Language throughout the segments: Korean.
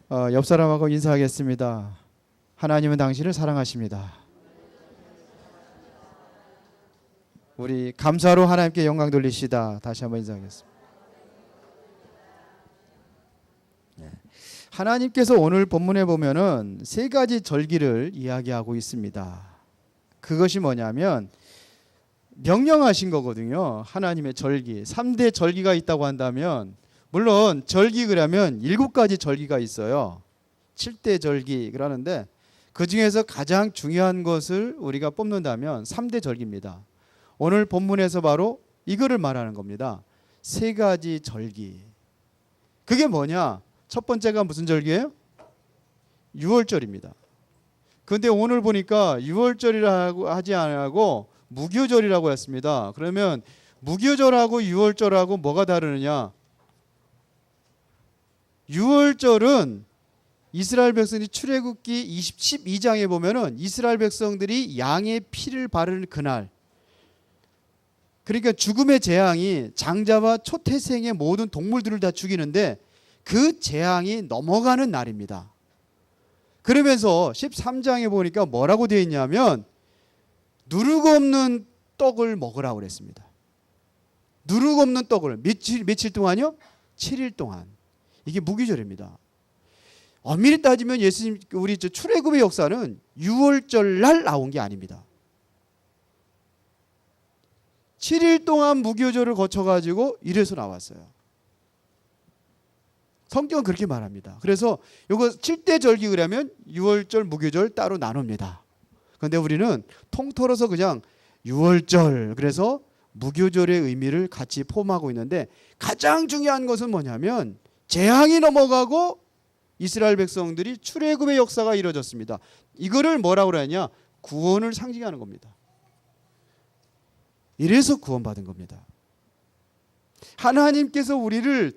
옆 사람하고 인사하겠습니다. 하나님은 당신을 사랑하십니다. 우리 감사로 하나님께 영광 돌리시다. 다시 한번 인사하겠습니다. 하나님께서 오늘 본문에 보면은 세 가지 절기를 이야기하고 있습니다. 그것이 뭐냐면 명령하신 거거든요. 하나님의 절기. 3대 절기가 있다고 한다면, 물론 절기 그러면 7가지 절기가 있어요. 7대 절기 그러는데 그 중에서 가장 중요한 것을 우리가 뽑는다면 3대 절기입니다. 오늘 본문에서 바로 이거를 말하는 겁니다. 세 가지 절기. 그게 뭐냐? 첫 번째가 무슨 절기예요? 유월절입니다. 그런데 오늘 보니까 유월절이라고 하지 않고 무교절이라고 했습니다. 그러면 무교절하고 유월절하고 뭐가 다르느냐? 유월절은 이스라엘 백성이 출애굽기 12장에 보면은 이스라엘 백성들이 양의 피를 바르는 그날, 그러니까 죽음의 재앙이 장자와 초태생의 모든 동물들을 다 죽이는데 그 재앙이 넘어가는 날입니다. 그러면서 13장에 보니까 뭐라고 되어 있냐면 누룩 없는 떡을 먹으라고 그랬습니다. 누룩 없는 떡을 며칠 동안요? 7일 동안. 이게 무교절입니다. 엄밀히 따지면 예수님 우리 출애굽의 역사는 유월절 날 나온 게 아닙니다. 7일 동안 무교절을 거쳐가지고 이래서 나왔어요. 성경은 그렇게 말합니다. 그래서 이거 7대 절기 그러면 유월절, 무교절 따로 나눕니다. 그런데 우리는 통틀어서 그냥 유월절, 그래서 무교절의 의미를 같이 포함하고 있는데 가장 중요한 것은 뭐냐면 재앙이 넘어가고 이스라엘 백성들이 출애굽의 역사가 이루어졌습니다. 이거를 뭐라고 그러냐? 구원을 상징하는 겁니다. 이래서 구원받은 겁니다. 하나님께서 우리를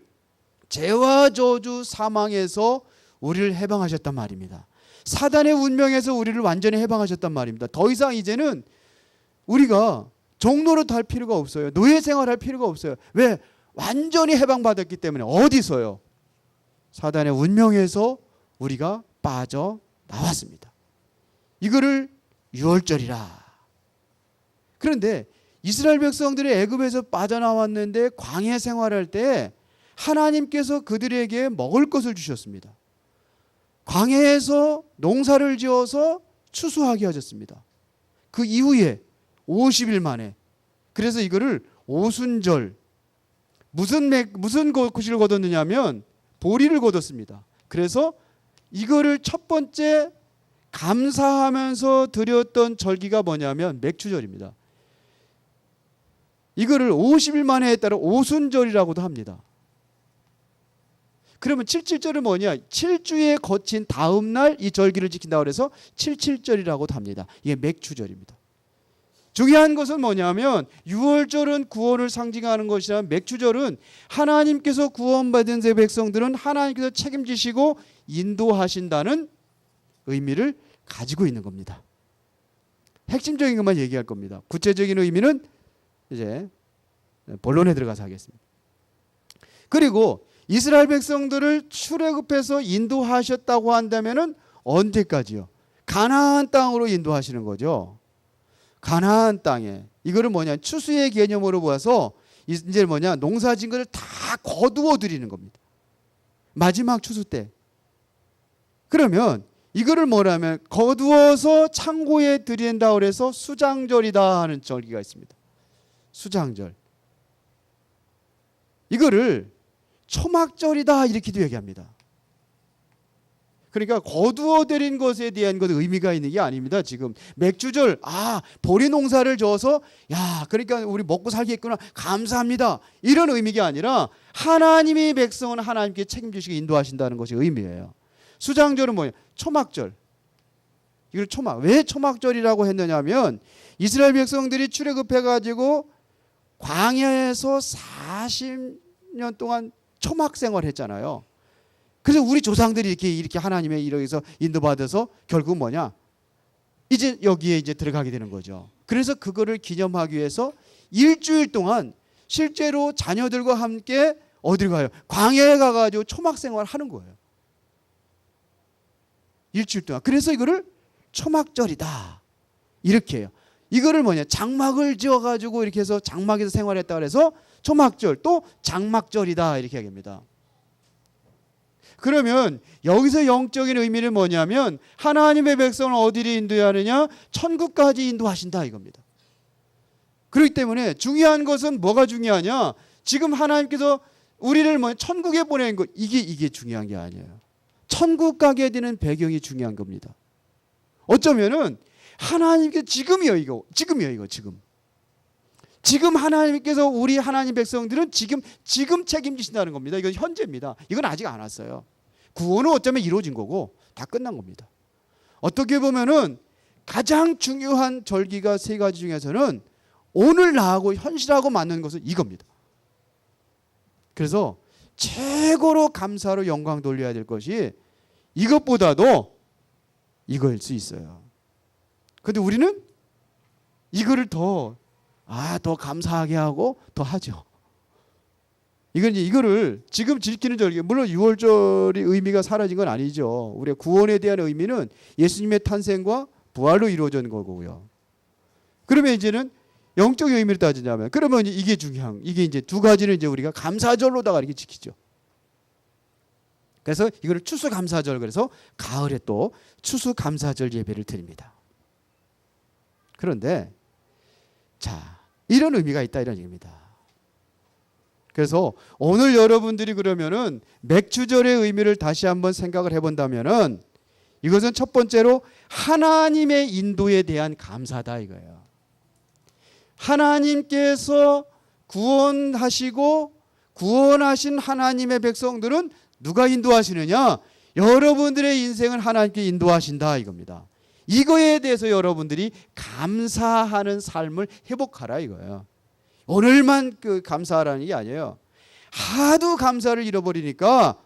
죄와 저주 사망에서 우리를 해방하셨단 말입니다. 사단의 운명에서 우리를 완전히 해방하셨단 말입니다. 더 이상 이제는 우리가 종노릇 할 필요가 없어요. 노예 생활할 필요가 없어요. 왜? 완전히 해방받았기 때문에. 어디서요? 사단의 운명에서 우리가 빠져나왔습니다. 이거를 유월절이라. 그런데 이스라엘 백성들이 애굽에서 빠져나왔는데 광야 생활할 때 하나님께서 그들에게 먹을 것을 주셨습니다. 광야에서 농사를 지어서 추수하게 하셨습니다. 그 이후에 50일 만에. 그래서 이거를 오순절. 무슨 것을 거뒀느냐면 보리를 거뒀습니다. 그래서 이거를 첫 번째 감사하면서 드렸던 절기가 뭐냐면 맥주절입니다. 이거를 50일 만에 했다라 오순절이라고도 합니다. 그러면 77절은 뭐냐? 7주에 거친 다음 날 이 절기를 지킨다고 해서 77절이라고도 합니다. 이게 맥주절입니다. 중요한 것은 뭐냐면 유월절은 구원을 상징하는 것이라 맥주절은 하나님께서 구원받은 제 백성들은 하나님께서 책임지시고 인도하신다는 의미를 가지고 있는 겁니다. 핵심적인 것만 얘기할 겁니다. 구체적인 의미는 이제 본론에 들어가서 하겠습니다. 그리고 이스라엘 백성들을 출애굽해서 인도하셨다고 한다면은 언제까지요? 가나안 땅으로 인도하시는 거죠. 가나안 땅에. 이거를 뭐냐? 추수의 개념으로 보아서 이제 뭐냐? 농사진 것을 다 거두어 드리는 겁니다. 마지막 추수 때. 그러면 이거를 뭐냐면 거두어서 창고에 드린다고 그래서 수장절이다 하는 절기가 있습니다. 수장절. 이거를 초막절이다 이렇게도 얘기합니다. 그러니까 거두어 드린 것에 대한 것 의미가 있는 게 아닙니다. 지금 맥주절, 보리 농사를 져서 그러니까 우리 먹고 살겠구나 감사합니다 이런 의미가 아니라 하나님의 백성은 하나님께 책임지시고 인도하신다는 것이 의미예요. 수장절은 뭐예요? 초막절. 이걸 왜 초막절이라고 했느냐면 이스라엘 백성들이 출애굽해가지고 광야에서 40년 동안 초막 생활했잖아요. 그래서 우리 조상들이 이렇게 하나님의 이러해서 인도받아서 결국 뭐냐? 이제 여기에 이제 들어가게 되는 거죠. 그래서 그거를 기념하기 위해서 일주일 동안 실제로 자녀들과 함께 어디로 가요? 광야에 가가지고 초막 생활을 하는 거예요. 일주일 동안. 그래서 이거를 초막절이다. 이렇게 해요. 이거를 뭐냐? 장막을 지어가지고 이렇게 해서 장막에서 생활했다 그래서 초막절 또 장막절이다. 이렇게 얘기합니다. 그러면 여기서 영적인 의미는 뭐냐면 하나님의 백성을 어디로 인도하느냐? 천국까지 인도하신다 이겁니다. 그렇기 때문에 중요한 것은 뭐가 중요하냐? 지금 하나님께서 우리를 뭐 천국에 보낸 것 이게 중요한 게 아니에요. 천국 가게 되는 배경이 중요한 겁니다. 어쩌면은 하나님께 지금이요 이거. 지금 하나님께서 우리 하나님 백성들은 지금 책임지신다는 겁니다. 이건 현재입니다. 이건 아직 안 왔어요. 구원은 어쩌면 이루어진 거고 다 끝난 겁니다. 어떻게 보면은 가장 중요한 절기가 세 가지 중에서는 오늘 나하고 현실하고 맞는 것은 이겁니다. 그래서 최고로 감사로 영광 돌려야 될 것이 이것보다도 이거일 수 있어요. 근데 우리는 이거를 더 감사하게 하고 더 하죠. 이거를 지금 지키는 절기, 물론 6월절이 의미가 사라진 건 아니죠. 우리의 구원에 대한 의미는 예수님의 탄생과 부활로 이루어진 거고요. 그러면 이제는 영적인 의미를 따지자면, 그러면 이게 중요한, 이게 이제 두 가지는 이제 우리가 감사절로다가 이렇게 지키죠. 그래서 이거를 추수감사절, 그래서 가을에 또 추수감사절 예배를 드립니다. 그런데 자, 이런 의미가 있다 이런 얘기입니다. 그래서 오늘 여러분들이 그러면은 맥주절의 의미를 다시 한번 생각을 해본다면은 이것은 첫 번째로 하나님의 인도에 대한 감사다 이거예요. 하나님께서 구원하시고 구원하신 하나님의 백성들은 누가 인도하시느냐? 여러분들의 인생을 하나님께 인도하신다 이겁니다. 이거에 대해서 여러분들이 감사하는 삶을 회복하라 이거예요. 오늘만 감사하라는 게 아니에요. 하도 감사를 잃어버리니까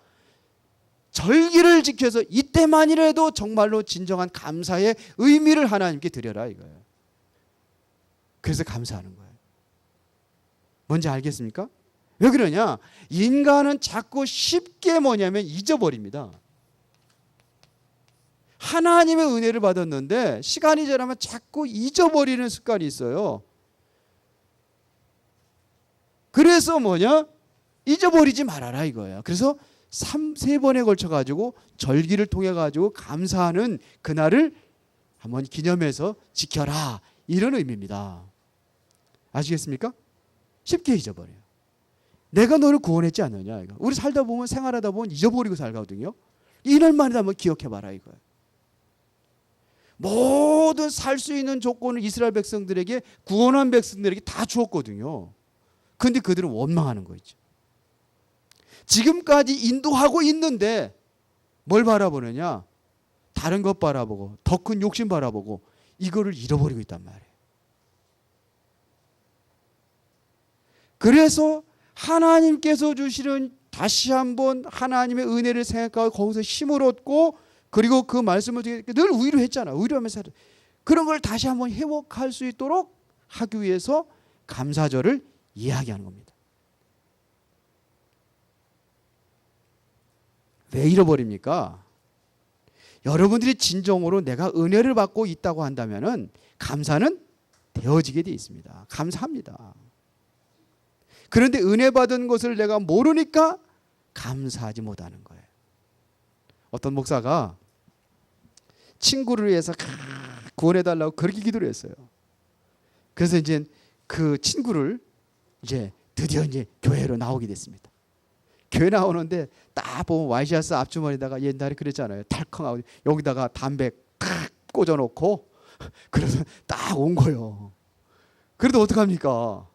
절기를 지켜서 이때만이라도 정말로 진정한 감사의 의미를 하나님께 드려라 이거예요. 그래서 감사하는 거예요. 뭔지 알겠습니까? 왜 그러냐? 인간은 자꾸 쉽게 뭐냐면 잊어버립니다. 하나님의 은혜를 받았는데 시간이 지나면 자꾸 잊어버리는 습관이 있어요. 그래서 뭐냐? 잊어버리지 말아라 이거예요. 그래서 3-4번에 걸쳐 가지고 절기를 통해 가지고 감사하는 그날을 한번 기념해서 지켜라 이런 의미입니다. 아시겠습니까? 쉽게 잊어버려요. 내가 너를 구원했지 않느냐 이거. 우리 살다 보면 생활하다 보면 잊어버리고 살거든요. 이날만이라도 한번 기억해봐라 이거예요. 모든 살 수 있는 조건을 이스라엘 백성들에게 구원한 백성들에게 다 주었거든요. 그런데 그들은 원망하는 거 있죠. 지금까지 인도하고 있는데 뭘 바라보느냐? 다른 것 바라보고 더 큰 욕심 바라보고 이거를 잃어버리고 있단 말이에요. 그래서 하나님께서 주시는 다시 한번 하나님의 은혜를 생각하고 거기서 힘을 얻고 그리고 그 말씀을 늘 위로했잖아. 위로하면서 그런 걸 다시 한번 회복할 수 있도록 하기 위해서 감사절을 이야기하는 겁니다. 왜 잃어버립니까? 여러분들이 진정으로 내가 은혜를 받고 있다고 한다면은 감사는 되어지게 돼 있습니다. 감사합니다. 그런데 은혜 받은 것을 내가 모르니까 감사하지 못하는 거예요. 어떤 목사가 친구를 위해서 구원해달라고 그렇게 기도를 했어요. 그래서 이제 그 친구를 이제 드디어 이제 교회로 나오게 됐습니다. 교회 나오는데 딱 보면 와이셔츠 앞주머니다가 옛날에 그랬잖아요. 달컹하고 여기다가 담배 탁 꽂아놓고 그래서 딱 온 거예요. 그래도 어떡합니까?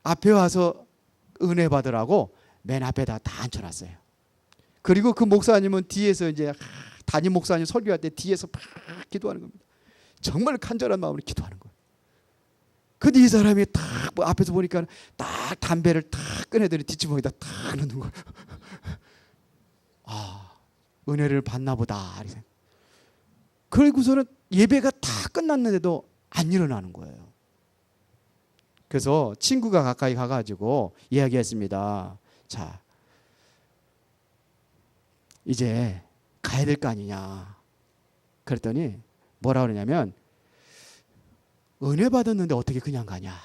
앞에 와서 은혜 받으라고 맨 앞에다 다 앉혀놨어요. 그리고 그 목사님은 뒤에서 이제 담임 목사님 설교할 때 뒤에서 막 기도하는 겁니다. 정말 간절한 마음으로 기도하는 거예요. 근데 이 사람이 딱 앞에서 보니까 딱 담배를 딱 꺼내더니 뒷주머니에다 딱 넣는 거예요. 아, 은혜를 받나 보다. 그리고서는 예배가 다 끝났는데도 안 일어나는 거예요. 그래서 친구가 가까이 가가지고 이야기했습니다. 자, 이제 가야 될 거 아니냐. 그랬더니 뭐라 그러냐면 은혜 받았는데 어떻게 그냥 가냐.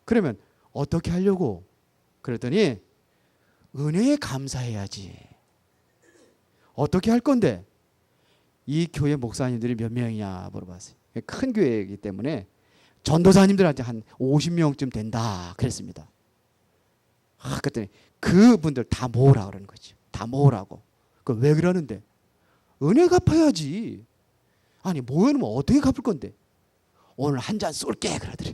그러면 어떻게 하려고? 그랬더니 은혜에 감사해야지. 어떻게 할 건데? 이 교회 목사님들이 몇 명이냐 물어봤어요. 큰 교회이기 때문에 전도사님들한테 한 50명쯤 된다 그랬습니다. 그랬더니 그분들 다 모으라 그러는 거죠. 다 모으라고. 그 왜 그러는데? 은혜 갚아야지. 아니 모여놓으면 어떻게 갚을 건데? 오늘 한 잔 쏠게 그러더니.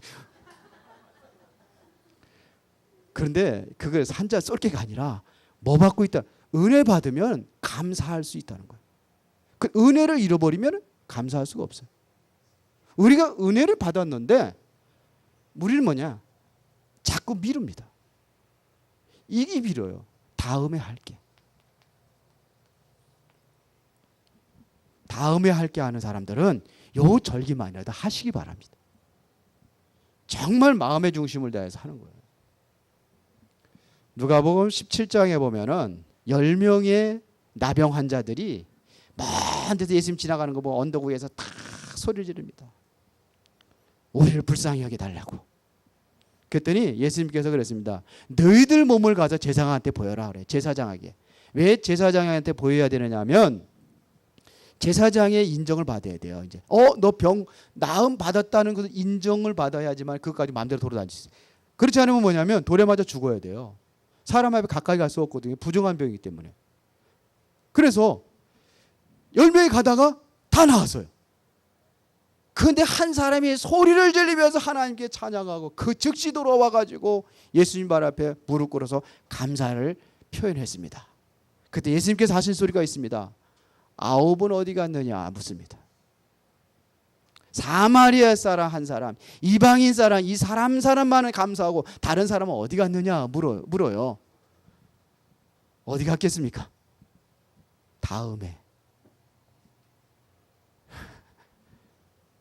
그런데 그거 한 잔 쏠게가 아니라 뭐 받고 있다? 은혜 받으면 감사할 수 있다는 거예요. 그 은혜를 잃어버리면 감사할 수가 없어요. 우리가 은혜를 받았는데 우리는 뭐냐? 자꾸 미룹니다. 이게 미뤄요. 다음에 할게. 다음에 할게 하는 사람들은 요 절기만이라도 하시기 바랍니다. 정말 마음의 중심을 다해서 하는 거예요. 누가복음 17장에 보면은 10명의 나병 환자들이 먼 데서 예수님 지나가는 거 보고 언덕 위에서 다 소리를 지릅니다. 우리를 불쌍히 여겨달라고. 그랬더니 예수님께서 그랬습니다. 너희들 몸을 가서 제사장한테 보여라 그래. 제사장에게. 왜 제사장한테 보여야 되느냐 하면 제사장의 인정을 받아야 돼요. 이제 너 병 나음 받았다는 것을 인정을 받아야지만 그것까지 마음대로 돌아다닐 수 있어요. 그렇지 않으면 뭐냐면 돌에 맞아 죽어야 돼요. 사람 앞에 가까이 갈 수 없거든요. 부정한 병이기 때문에. 그래서 10명이 가다가 다 나왔어요. 그런데 한 사람이 소리를 질리면서 하나님께 찬양하고 그 즉시 돌아와가지고 예수님 발 앞에 무릎 꿇어서 감사를 표현했습니다. 그때 예수님께서 하신 소리가 있습니다. 9은 어디 갔느냐 묻습니다. 사마리아 사람 한 사람, 이방인 사람, 이 사람만은 감사하고 다른 사람은 어디 갔느냐 물어요. 어디 갔겠습니까? 다음에.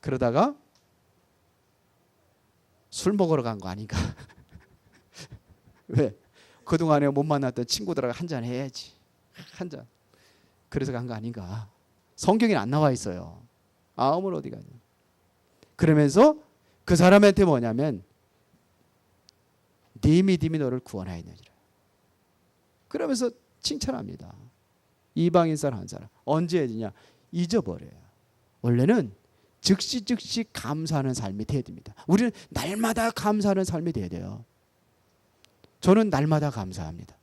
그러다가 술 먹으러 간 거 아닌가? 왜? 그동안에 못 만났던 친구들하고 한잔 해야지. 한 잔. 그래서 간 거 아닌가? 성경에 안 나와 있어요. 아음은 어디 가냐? 그러면서 그 사람한테 뭐냐면 네 믿음이 너를 구원하였느니라. 그러면서 칭찬합니다. 이방인 사람 한 사람. 언제 해야 되냐? 잊어버려요. 원래는 즉시 감사하는 삶이 돼야 됩니다. 우리는 날마다 감사하는 삶이 돼야 돼요. 저는 날마다 감사합니다.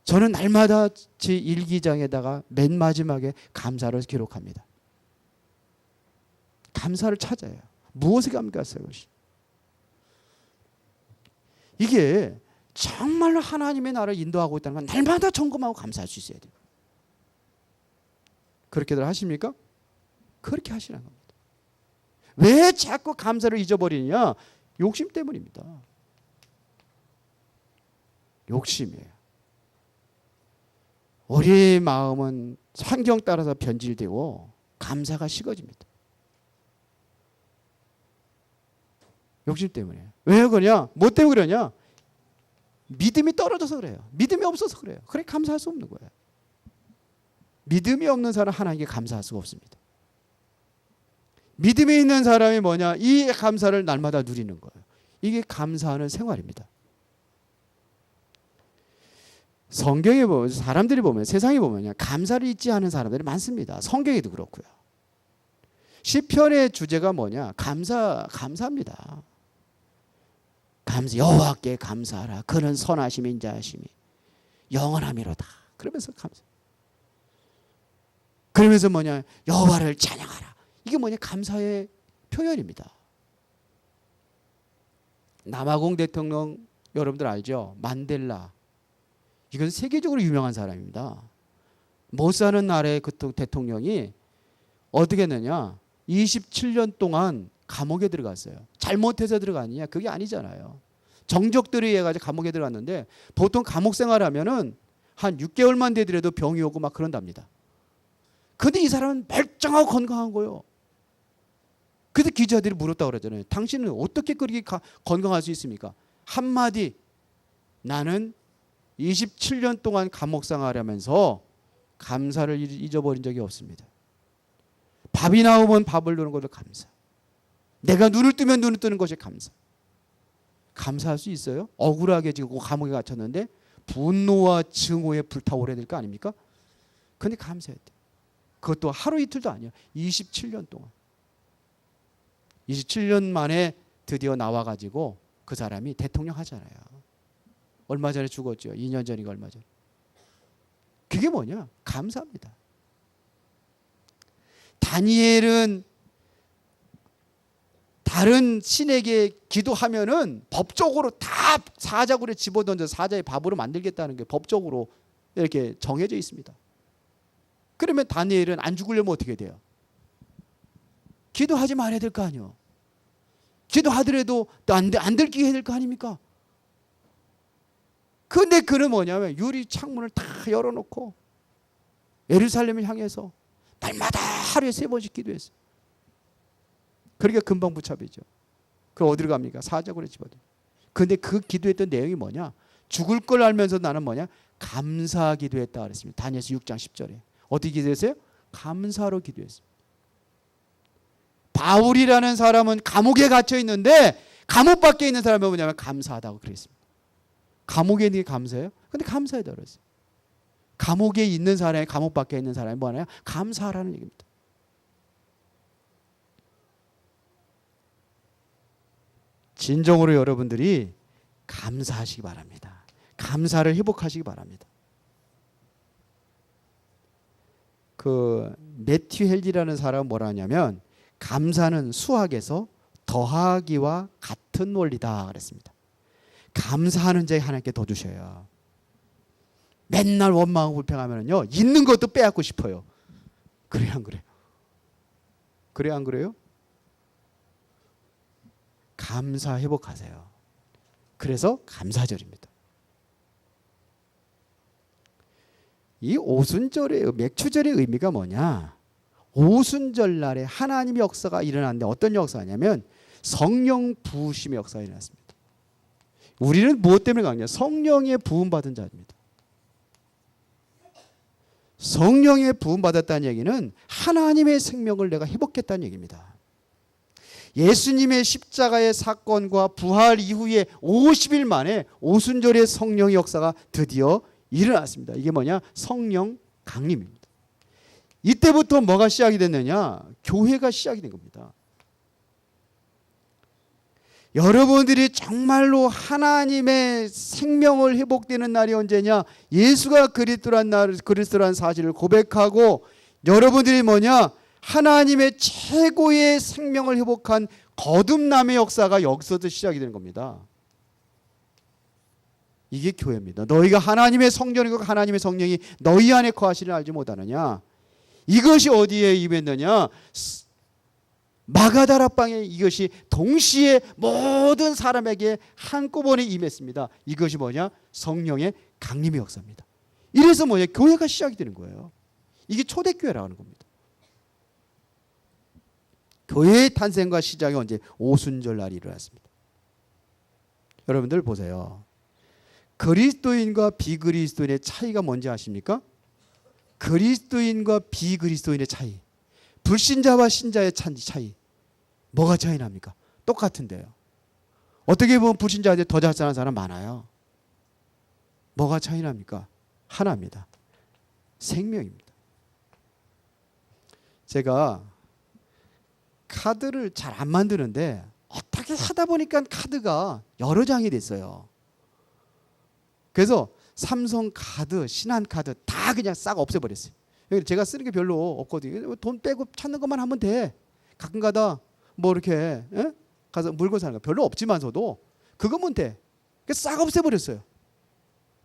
저는 날마다 제 일기장에다가 맨 마지막에 감사를 기록합니다. 감사를 찾아요. 무엇에 감사했어요? 이게 정말로 하나님의 나라를 인도하고 있다는 건 날마다 점검하고 감사할 수 있어야 돼요. 그렇게들 하십니까? 그렇게 하시라는 겁니다. 왜 자꾸 감사를 잊어버리느냐? 욕심 때문입니다. 욕심이에요. 우리 마음은 환경 따라서 변질되고 감사가 식어집니다. 욕심 때문에. 왜 그러냐? 뭐 때문에 그러냐? 믿음이 떨어져서 그래요. 믿음이 없어서 그래요. 그래 감사할 수 없는 거예요. 믿음이 없는 사람 하나님께 감사할 수가 없습니다. 믿음이 있는 사람이 뭐냐? 이 감사를 날마다 누리는 거예요. 이게 감사하는 생활입니다. 성경에 보면 사람들이 보면 세상에 보면 감사를 잊지 않은 사람들이 많습니다. 성경에도 그렇고요. 시편의 주제가 뭐냐? 감사합니다. 감사 여호와께 감사하라. 그는 선하심이 인자하심이 영원함이로다. 그러면서 감사. 그러면서 뭐냐? 여호와를 찬양하라. 이게 뭐냐? 감사의 표현입니다. 남아공 대통령 여러분들 알죠? 만델라. 이건 세계적으로 유명한 사람입니다. 못 사는 나라의 그 대통령이 어떻게 했느냐? 27년 동안 감옥에 들어갔어요. 잘못해서 들어가느냐? 그게 아니잖아요. 정적들에 의해 가지고 감옥에 들어갔는데 보통 감옥 생활하면은 한 6개월만 되더라도 병이 오고 막 그런답니다. 근데 이 사람은 멀쩡하고 건강한 거예요. 그래서 기자들이 물었다고 그러잖아요. 당신은 어떻게 그렇게 건강할 수 있습니까? 한마디 나는 27년 동안 감옥 생활하면서 감사를 잊어버린 적이 없습니다. 밥이 나오면 밥을 넣는 것도 감사. 내가 눈을 뜨면 눈을 뜨는 것이 감사. 감사할 수 있어요? 억울하게 지금 감옥에 갇혔는데 분노와 증오에 불타오르야 될 거 아닙니까? 근데 감사해야 돼. 그것도 하루 이틀도 아니야. 27년 동안. 27년 만에 드디어 나와가지고 그 사람이 대통령 하잖아요. 얼마 전에 죽었죠. 2년 전인가 얼마 전. 그게 뭐냐? 감사합니다. 다니엘은 다른 신에게 기도하면은 법적으로 다 사자굴에 집어던져 사자의 밥으로 만들겠다는 게 법적으로 이렇게 정해져 있습니다. 그러면 다니엘은 안 죽으려면 어떻게 돼요? 기도하지 말아야 될 거 아니에요. 기도하더라도 안 들키게 해야 될 거 아닙니까? 근데 그는 뭐냐면 유리 창문을 다 열어놓고 예루살렘을 향해서 날마다 하루에 3번씩 기도했어요. 그러니까 금방 붙잡히죠. 그럼 어디로 갑니까? 사자굴에 집어넣어요. 근데 그 기도했던 내용이 뭐냐? 죽을 걸 알면서 나는 뭐냐? 감사 기도했다 그랬습니다. 다니엘서 6장 10절에. 어떻게 기도했어요? 감사로 기도했어요. 바울이라는 사람은 감옥에 갇혀 있는데 감옥 밖에 있는 사람은 뭐냐면 감사하다고 그랬습니다. 감옥에 있는 게 감사해요? 근데 감사하다 그랬어요. 감옥에 있는 사람이 감옥 밖에 있는 사람이 뭐하냐? 감사하라는 얘기입니다. 진정으로 여러분들이 감사하시기 바랍니다. 감사를 회복하시기 바랍니다. 그 매튜 헬리라는 사람은 뭐라 하냐면 감사는 수학에서 더하기와 같은 원리다 그랬습니다. 감사하는 자에 하나님께 더 주셔요. 맨날 원망하고 불평하면요 있는 것도 빼앗고 싶어요. 그래요 안 그래요? 그래요 안 그래요? 감사 회복하세요. 그래서 감사절입니다. 이 오순절의 맥추절의 의미가 뭐냐? 오순절 날에 하나님의 역사가 일어났는데 어떤 역사냐면 성령 부으심의 역사가 일어났습니다. 우리는 무엇 때문에 강냐? 성령의 부음 받은 자입니다. 성령의 부음 받았다는 얘기는 하나님의 생명을 내가 회복했다는 얘기입니다. 예수님의 십자가의 사건과 부활 이후에 50일 만에 오순절의 성령의 역사가 드디어 일어났습니다. 이게 뭐냐? 성령 강림입니다. 이때부터 뭐가 시작이 됐느냐? 교회가 시작이 된 겁니다. 여러분들이 정말로 하나님의 생명을 회복되는 날이 언제냐? 예수가 그리스도란 사실을 고백하고 여러분들이 뭐냐? 하나님의 최고의 생명을 회복한 거듭남의 역사가 여기서도 시작이 되는 겁니다. 이게 교회입니다. 너희가 하나님의 성전이고 하나님의 성령이 너희 안에 거하시를 알지 못하느냐? 이것이 어디에 임했느냐? 마가다라 방에 이것이 동시에 모든 사람에게 한꺼번에 임했습니다. 이것이 뭐냐? 성령의 강림의 역사입니다. 이래서 뭐냐? 교회가 시작이 되는 거예요. 이게 초대교회라고 하는 겁니다. 교회의 탄생과 시작이 언제? 오순절 날이 일어났습니다. 여러분들 보세요. 그리스도인과 비그리스도인의 차이가 뭔지 아십니까? 그리스도인과 비그리스도인의 차이, 불신자와 신자의 차이, 뭐가 차이 납니까? 똑같은데요. 어떻게 보면 불신자한테 더 잘 사는 사람 많아요. 뭐가 차이 납니까? 하나입니다. 생명입니다. 제가 카드를 잘 안 만드는데 어떻게 하다 보니까 카드가 여러 장이 됐어요. 그래서 삼성 카드, 신한 카드 다 그냥 싹 없애버렸어요. 제가 쓰는 게 별로 없거든요. 돈 빼고 찾는 것만 하면 돼. 가끔가다 뭐 이렇게 가서 물건 사는 거 별로 없지만서도 그거면 돼. 싹 없애버렸어요.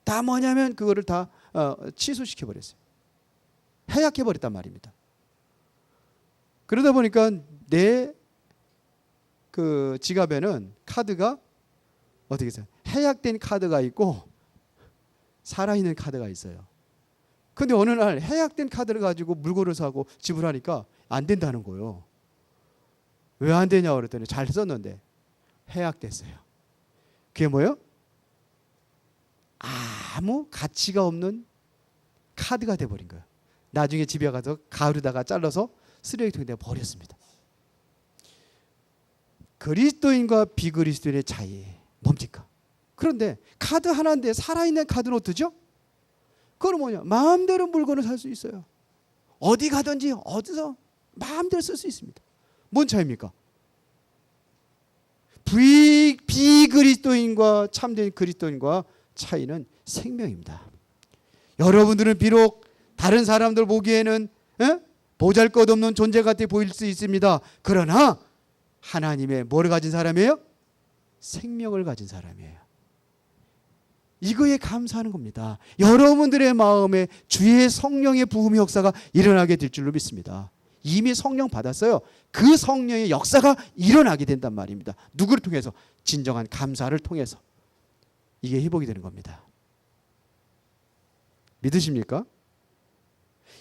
다 뭐냐면 그거를 다 취소시켜버렸어요. 해약해버렸단 말입니다. 그러다 보니까 내 그 지갑에는 카드가 어떻게 해서 해약된 카드가 있고 살아있는 카드가 있어요. 근데 어느 날 해약된 카드를 가지고 물건을 사고 지불하니까 안 된다는 거예요. 왜 안 되냐고 그랬더니 잘 썼는데 해약됐어요. 그게 뭐예요? 아무 가치가 없는 카드가 돼버린 거예요. 나중에 집에 가서 가루다가 잘라서 쓰레기통에 내가 버렸습니다. 그리스도인과 비그리스도인의 차이 뭡니까? 그런데 카드 하나인데 살아있는 카드는 어떠죠? 그건 뭐냐? 마음대로 물건을 살 수 있어요. 어디 가든지 어디서 마음대로 쓸 수 있습니다. 뭔 차이입니까? 비그리스도인과 참된 그리스도인과 차이는 생명입니다. 여러분들은 비록 다른 사람들 보기에는 보잘것없는 존재 같아 보일 수 있습니다. 그러나 하나님의 뭐를 가진 사람이에요? 생명을 가진 사람이에요. 이거에 감사하는 겁니다. 여러분들의 마음에 주의 성령의 부음의 역사가 일어나게 될 줄로 믿습니다. 이미 성령 받았어요. 그 성령의 역사가 일어나게 된단 말입니다. 누구를 통해서? 진정한 감사를 통해서. 이게 회복이 되는 겁니다. 믿으십니까?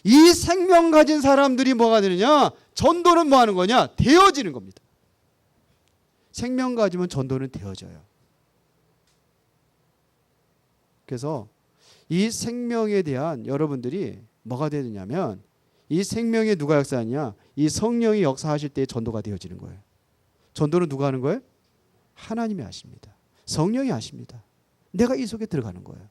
이 생명 가진 사람들이 뭐가 되느냐? 전도는 뭐 하는 거냐? 되어지는 겁니다. 생명 가지면 전도는 되어져요. 그래서 이 생명에 대한 여러분들이 뭐가 되느냐면 이 생명에 누가 역사하냐? 이 성령이 역사하실 때 전도가 되어지는 거예요. 전도는 누가 하는 거예요? 하나님이 하십니다. 성령이 하십니다. 내가 이 속에 들어가는 거예요.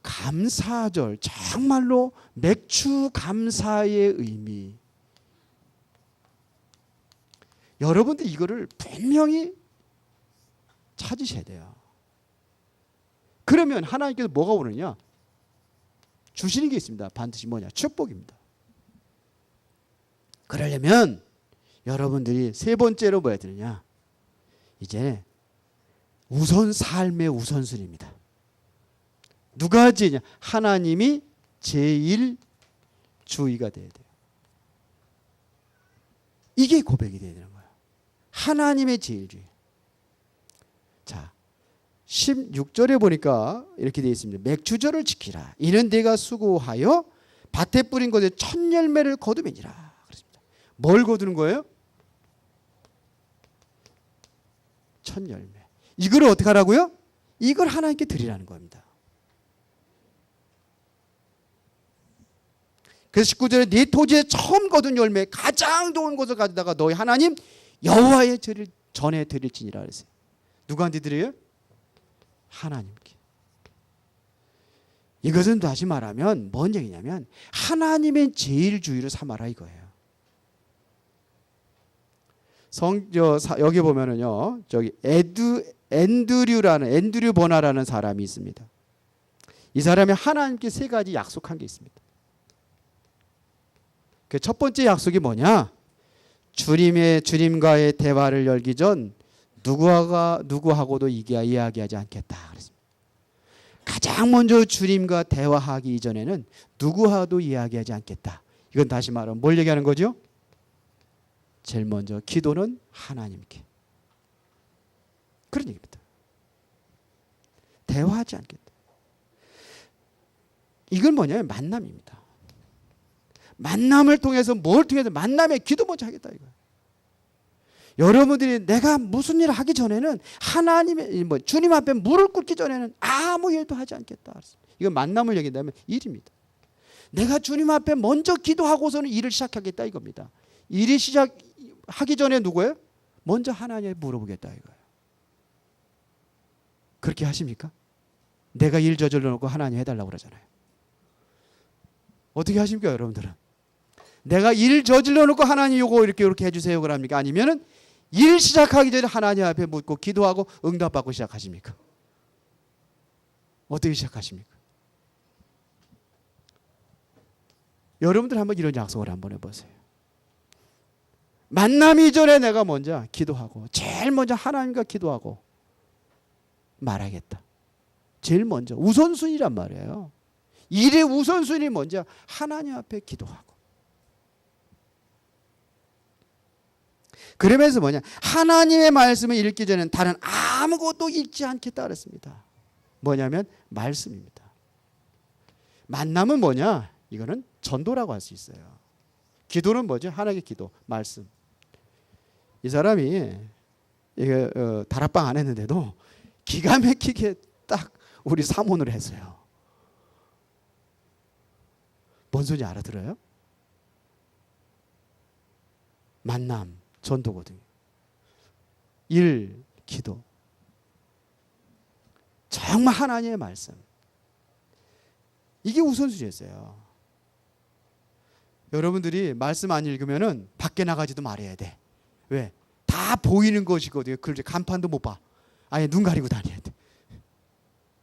감사절, 정말로 맥주 감사의 의미. 여러분들 이거를 분명히 찾으셔야 돼요. 그러면 하나님께서 뭐가 오느냐? 주시는 게 있습니다. 반드시 뭐냐? 축복입니다. 그러려면 여러분들이 세 번째로 뭐 해야 되느냐? 이제 우선 삶의 우선순위입니다. 누가 지냐? 하나님이 제일 주의가 돼야 돼요. 이게 고백이 돼야 되는 거예요. 하나님의 제일 주의. 자, 16절에 보니까 이렇게 되어 있습니다. 맥주절을 지키라. 이는 내가 수고하여 밭에 뿌린 것에 첫 열매를 거두매니라. 그렇습니다. 뭘 거두는 거예요? 첫 열매. 이걸 어떻게 하라고요? 이걸 하나님께 드리라는 겁니다. 그래서 19절에 네 토지에 처음 거둔 열매 가장 좋은 것을 가져다가 너희 하나님 여호와의 절을 전에 드릴지니라 그랬어요. 누구한테 드려요? 하나님께. 이것은 다시 말하면 뭔 얘기냐면 하나님의 제일 주의를 삼아라 이거예요. 여기 보면은요, 저기 앤드류 버나라는 사람이 있습니다. 이 사람이 하나님께 세 가지 약속한 게 있습니다. 그 첫 번째 약속이 뭐냐? 주님과의 대화를 열기 전 누구하고도 이야기하지 않겠다 그랬습니다. 가장 먼저 주님과 대화하기 이전에는 누구하고도 이야기하지 않겠다. 이건 다시 말하면 뭘 얘기하는 거죠? 제일 먼저 기도는 하나님께. 그런 얘기입니다. 대화하지 않겠다. 이건 뭐냐면 만남입니다. 만남을 통해서 뭘 통해서? 만남에 기도 먼저 하겠다 이거예요. 여러분들이 내가 무슨 일을 하기 전에는 하나님의 주님 앞에 무릎 꿇기 전에는 아무 일도 하지 않겠다. 이건 만남을 얘기한다면 일입니다. 내가 주님 앞에 먼저 기도하고서는 일을 시작하겠다 이겁니다. 일이 시작하기 전에 누구예요? 먼저 하나님께 물어보겠다 이거예요. 그렇게 하십니까? 내가 일 저질러 놓고 하나님 해달라고 그러잖아요. 어떻게 하십니까 여러분들은? 내가 일 저질러 놓고 하나님 요거 이렇게 해주세요 그럽니까? 아니면은 일 시작하기 전에 하나님 앞에 묻고 기도하고 응답받고 시작하십니까? 어떻게 시작하십니까? 여러분들 한번 이런 약속을 한번 해보세요. 만남 이전에 내가 먼저 기도하고 제일 먼저 하나님과 기도하고 말하겠다. 제일 먼저 우선순위란 말이에요. 일의 우선순위 먼저 하나님 앞에 기도하고. 그러면서 뭐냐? 하나님의 말씀을 읽기 전에는 다른 아무것도 읽지 않겠다 그랬습니다. 뭐냐면 말씀입니다. 만남은 뭐냐? 이거는 전도라고 할 수 있어요. 기도는 뭐죠? 하나님의 기도, 말씀. 이 사람이 이게 다락방 안 했는데도 기가 막히게 딱 우리 사모를 했어요. 뭔 소리 알아들어요? 만남, 전도거든요. 일, 기도. 정말 하나님의 말씀. 이게 우선순위였어요. 여러분들이 말씀 안 읽으면은 밖에 나가지도 말아야 돼. 왜? 다 보이는 것이거든요. 그걸 간판도 못 봐. 아예 눈 가리고 다녀야 돼.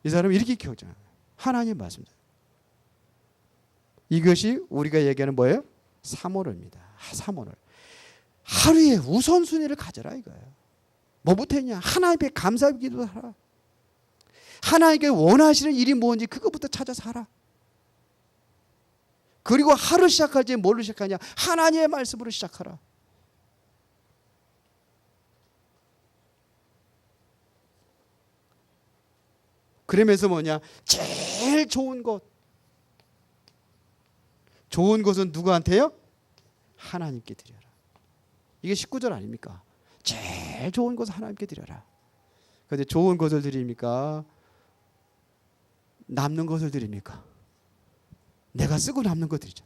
이 사람은 이렇게 키웠잖아요. 하나님의 말씀. 이것이 우리가 얘기하는 뭐예요? 사모를입니다. 사모를. 하루에 우선순위를 가져라 이거예요. 뭐부터 했냐? 하나님께 감사기도 하라. 하나님께 원하시는 일이 뭔지 그것부터 찾아서 하라. 그리고 하루 시작할 때 뭘로 시작하냐? 하나님의 말씀으로 시작하라. 그러면서 뭐냐? 제일 좋은 것. 좋은 것은 누구한테요? 하나님께 드려라. 이게 19절 아닙니까? 제일 좋은 것을 하나님께 드려라. 그런데 좋은 것을 드립니까? 남는 것을 드립니까? 내가 쓰고 남는 것 드리죠.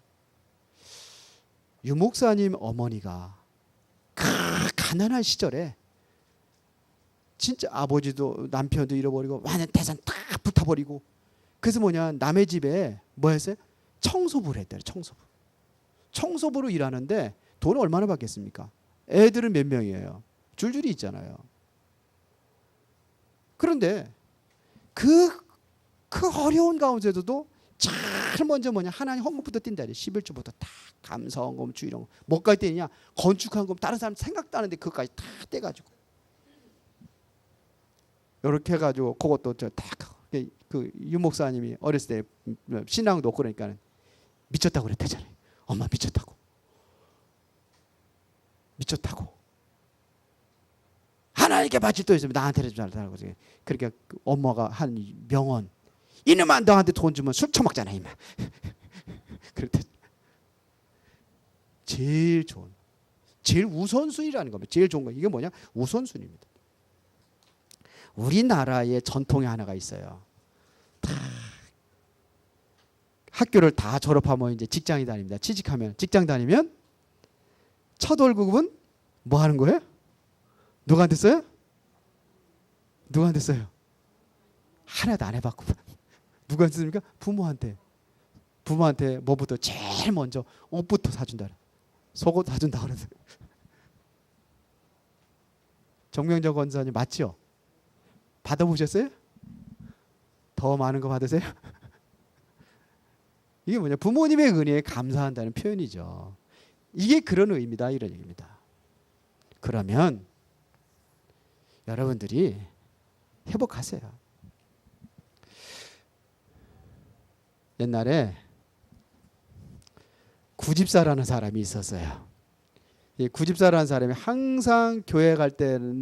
유 목사님 어머니가 가난한 시절에 진짜 아버지도 남편도 잃어버리고 완전 태산 다 붙어버리고 그래서 뭐냐 남의 집에 뭐 했어요? 청소부를 했대요. 청소부로 일하는데 돈을 얼마나 받겠습니까? 애들은 몇 명이에요? 줄줄이 있잖아요. 그런데 그 어려운 가운데서도 제일 먼저 뭐냐 하나님 헌금부터 뛴다. 11조부터 다 감사헌금 주 이런 거. 뭐까지 떼냐? 건축헌금 다른 사람 생각도 안 하는데 그것까지 다 떼가지고 이렇게 해가지고 그것도 그 유목사님이 어렸을 때 신앙도 없고 그러니까 미쳤다고 그랬대잖아요. 엄마 미쳤다고. 하나님께 바칠 또 있으면 나한테는 좀 잘하고. 그러니까 그 엄마가 한 명언. 이놈아 너한테 돈 주면 술 처먹잖아 이마. 그랬대. 제일 좋은, 제일 우선순위라는 겁니다. 제일 좋은 거 이게 뭐냐? 우선순위입니다. 우리나라의 전통이 하나가 있어요. 학교를 다 졸업하면 이제 직장이 다닙니다. 취직하면 직장 다니면 첫 월급은 뭐 하는 거예요? 누구한테 써요? 하나도 안 해봤구만. 누구한테 씁니까? 부모한테 뭐부터 제일 먼저 옷부터 사준다. 속옷 사준다 그러서. 정명정 권사님 맞죠? 받아보셨어요? 더 많은 거 받으세요? 이게 뭐냐? 부모님의 은혜에 감사한다는 표현이죠. 이게 그런 의미다 이런 얘기입니다. 그러면 여러분들이 회복하세요. 옛날에 구집사라는 사람이 있었어요. 이 구집사라는 사람이 항상 교회 갈 때는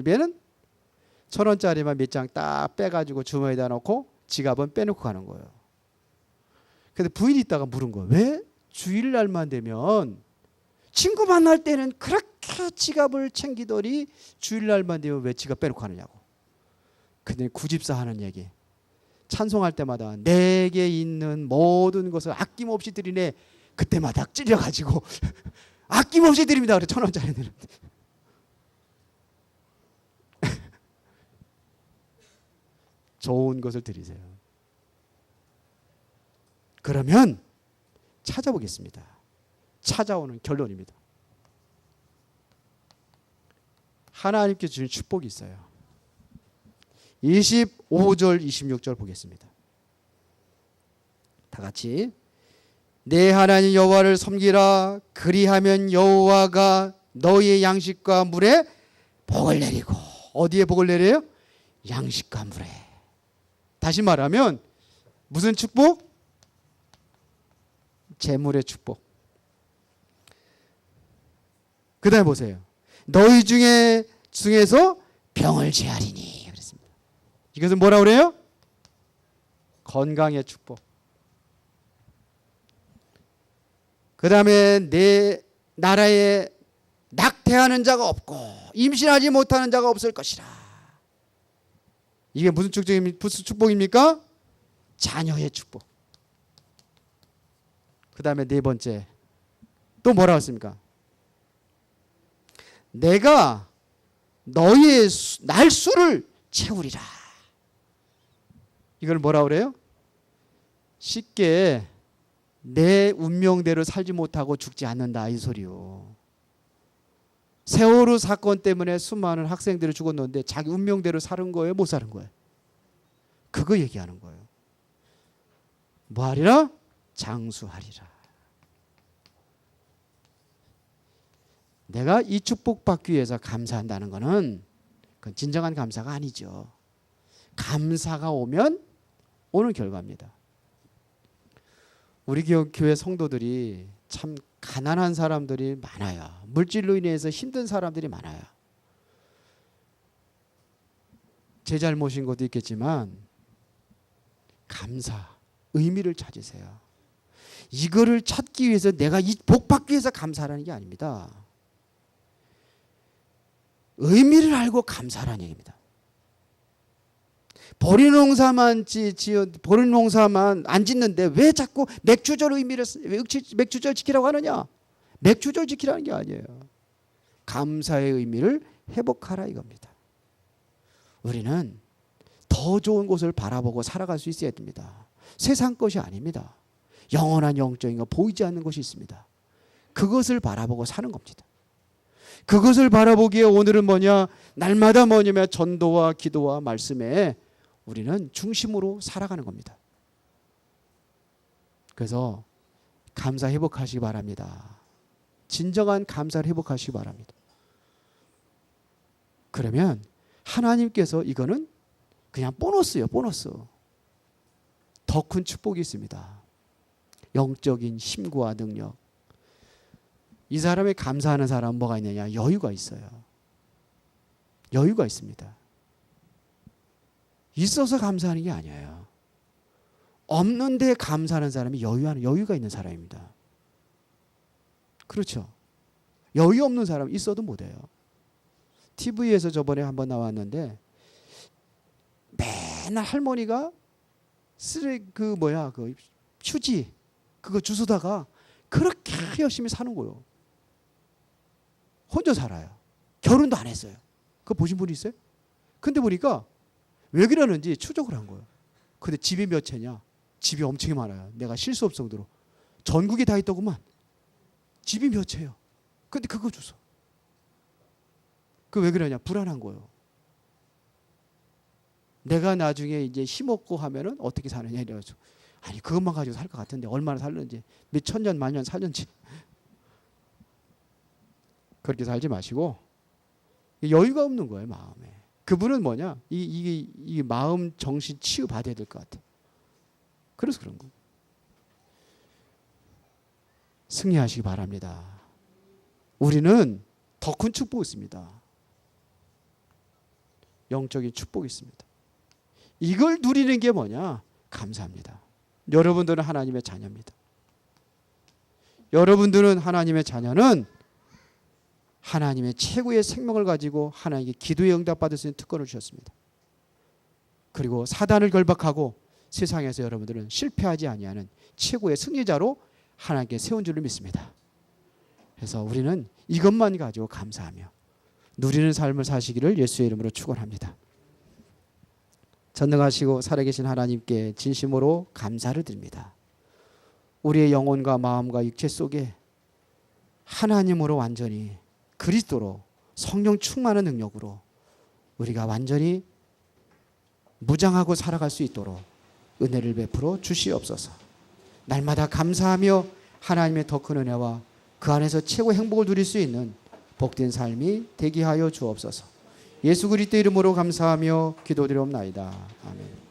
1,000원짜리만 몇 장 딱 빼가지고 주머니에다 넣고 지갑은 빼놓고 가는 거예요. 근데 부인이 있다가 물은 거예요. 왜 주일날만 되면 친구 만날 때는 그렇게 지갑을 챙기더니 주일날만 되면 왜 지갑 빼놓고 가느냐고. 근데 구집사 하는 얘기. 찬송할 때마다 내게 있는 모든 것을 아낌없이 드리네. 그때마다 찔려가지고 아낌없이 드립니다. 그래 1,000원짜리 드는데. 좋은 것을 드리세요. 그러면 찾아보겠습니다. 찾아오는 결론입니다. 하나님께 주신 축복이 있어요. 25절 26절 보겠습니다. 다 같이 내 하나님 여호와를 섬기라. 그리하면 여호와가 너희의 양식과 물에 복을 내리고. 어디에 복을 내려요? 양식과 물에. 다시 말하면 무슨 축복? 재물의 축복. 그 다음에 보세요. 너희 중에서 병을 제하리니 그랬습니다. 이것은 뭐라고 그래요? 건강의 축복. 그 다음에 내 나라에 낙태하는 자가 없고 임신하지 못하는 자가 없을 것이라. 이게 무슨 축복입니까? 자녀의 축복. 그 다음에 네 번째 또 뭐라고 했습니까? 내가 너희의 날수를 채우리라. 이걸 뭐라고 그래요? 쉽게 내 운명대로 살지 못하고 죽지 않는다 이 소리요. 세월호 사건 때문에 수많은 학생들이 죽었는데 자기 운명대로 사는 거예요? 못 사는 거예요? 그거 얘기하는 거예요. 뭐하리라? 장수하리라. 내가 이 축복받기 위해서 감사한다는 것은 그건 진정한 감사가 아니죠. 감사가 오면 오는 결과입니다. 우리 교회 성도들이 참 가난한 사람들이 많아요. 물질로 인해서 힘든 사람들이 많아요. 제 잘못인 것도 있겠지만 감사, 의미를 찾으세요. 이거를 찾기 위해서 내가 이 복 받기 위해서 감사하라는 게 아닙니다. 의미를 알고 감사하라는 얘기입니다. 보리 농사만 안 짓는데 왜 자꾸 맥주절 의미를 맥주절 지키라고 하느냐? 맥주절 지키라는 게 아니에요. 감사의 의미를 회복하라 이겁니다. 우리는 더 좋은 곳을 바라보고 살아갈 수 있어야 됩니다. 세상 것이 아닙니다. 영원한 영적인 거 보이지 않는 것이 있습니다. 그것을 바라보고 사는 겁니다. 그것을 바라보기에 오늘은 뭐냐? 날마다 뭐냐면 전도와 기도와 말씀에 우리는 중심으로 살아가는 겁니다. 그래서 감사 회복하시기 바랍니다. 진정한 감사를 회복하시기 바랍니다. 그러면 하나님께서 이거는 그냥 보너스예요. 보너스. 더 큰 축복이 있습니다. 영적인 힘과 능력. 이 사람이 감사하는 사람은 뭐가 있느냐? 여유가 있어요. 여유가 있습니다. 있어서 감사하는 게 아니에요. 없는데 감사하는 사람이 여유가 있는 사람입니다. 그렇죠. 여유 없는 사람 있어도 못해요. TV에서 저번에 한번 나왔는데 맨날 할머니가 그 휴지 그거 주워다가 그렇게 열심히 사는 거예요. 혼자 살아요. 결혼도 안 했어요. 그거 보신 분 있어요? 근데 보니까 왜 그러는지 추적을 한 거예요. 근데 집이 몇 채냐? 집이 엄청 많아요. 내가 실수 없을 정도로. 전국에 다 있더구만. 집이 몇 채예요. 근데 그거 주소. 그 왜 그러냐? 불안한 거예요. 내가 나중에 이제 힘없고 하면은 어떻게 사느냐 이래가지고. 아니 그것만 가지고 살 것 같은데 얼마나 살는지 몇 천년 만년 살는지 그렇게 살지 마시고 여유가 없는 거예요 마음에. 그분은 뭐냐 이 마음 정신 치유 받아야 될 것 같아. 그래서 그런 거. 승리하시기 바랍니다. 우리는 더 큰 축복이 있습니다. 영적인 축복이 있습니다. 이걸 누리는 게 뭐냐? 감사합니다. 여러분들은 하나님의 자녀입니다. 여러분들은 하나님의 자녀는 하나님의 최고의 생명을 가지고 하나님께 기도에 응답받을 수 있는 특권을 주셨습니다. 그리고 사단을 결박하고 세상에서 여러분들은 실패하지 아니하는 최고의 승리자로 하나님께 세운 줄을 믿습니다. 그래서 우리는 이것만 가지고 감사하며 누리는 삶을 사시기를 예수의 이름으로 축원합니다. 전능하시고 살아계신 하나님께 진심으로 감사를 드립니다. 우리의 영혼과 마음과 육체 속에 하나님으로 완전히 그리스도로 성령 충만한 능력으로 우리가 완전히 무장하고 살아갈 수 있도록 은혜를 베풀어 주시옵소서. 날마다 감사하며 하나님의 더 큰 은혜와 그 안에서 최고의 행복을 누릴 수 있는 복된 삶이 되게 하여 주옵소서. 예수 그리스도 이름으로 감사하며 기도드리옵나이다. 아멘.